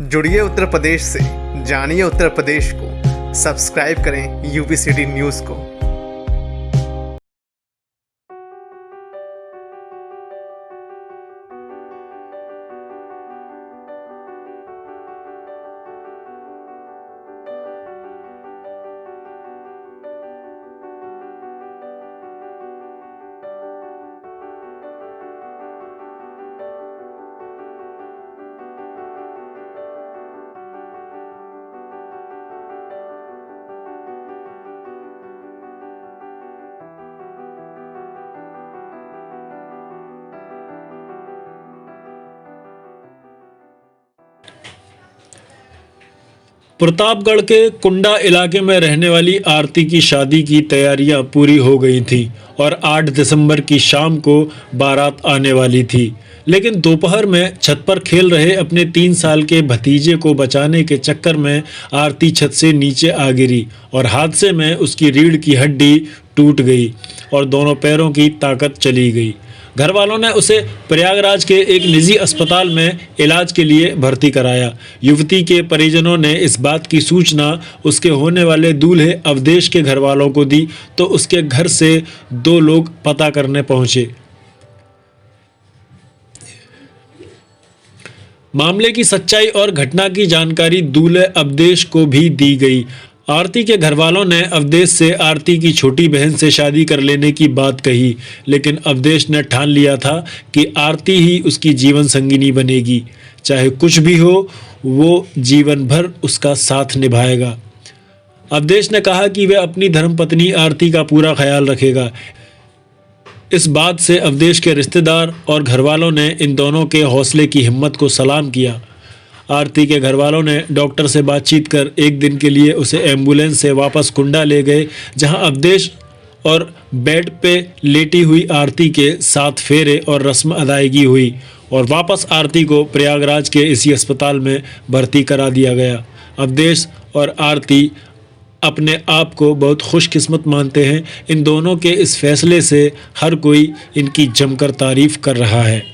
जुड़िए उत्तर प्रदेश से, जानिए उत्तर प्रदेश को। सब्सक्राइब करें यूपी सिटी न्यूज़ को। प्रतापगढ़ के कुंडा इलाके में रहने वाली आरती की शादी की तैयारियां पूरी हो गई थी और 8 दिसंबर की शाम को बारात आने वाली थी। लेकिन दोपहर में छत पर खेल रहे अपने 3 साल के भतीजे को बचाने के चक्कर में आरती छत से नीचे आ गिरी और हादसे में उसकी रीढ़ की हड्डी टूट गई और दोनों पैरों की ताकत चली गई। घर वालों ने उसे प्रयागराज के एक निजी अस्पताल में इलाज के लिए भर्ती कराया। युवती के परिजनों ने इस बात की सूचना उसके होने वाले दूल्हे अवधेश के घर वालों को दी तो उसके घर से 2 लोग पता करने पहुंचे। मामले की सच्चाई और घटना की जानकारी दूल्हे अवधेश को भी दी गई। आरती के घरवालों ने अवधेश से आरती की छोटी बहन से शादी कर लेने की बात कही, लेकिन अवधेश ने ठान लिया था कि आरती ही उसकी जीवन संगिनी बनेगी। चाहे कुछ भी हो, वो जीवन भर उसका साथ निभाएगा। अवधेश ने कहा कि वह अपनी धर्मपत्नी आरती का पूरा ख्याल रखेगा। इस बात से अवधेश के रिश्तेदार और घरवालों ने इन दोनों के हौसले की हिम्मत को सलाम किया। आरती के घरवालों ने डॉक्टर से बातचीत कर एक दिन के लिए उसे एम्बुलेंस से वापस कुंडा ले गए, जहां अवधेश और बेड पे लेटी हुई आरती के 7 फेरे और रस्म अदायगी हुई और वापस आरती को प्रयागराज के इसी अस्पताल में भर्ती करा दिया गया। अवधेश और आरती अपने आप को बहुत खुशकिस्मत मानते हैं। इन दोनों के इस फैसले से हर कोई इनकी जमकर तारीफ कर रहा है।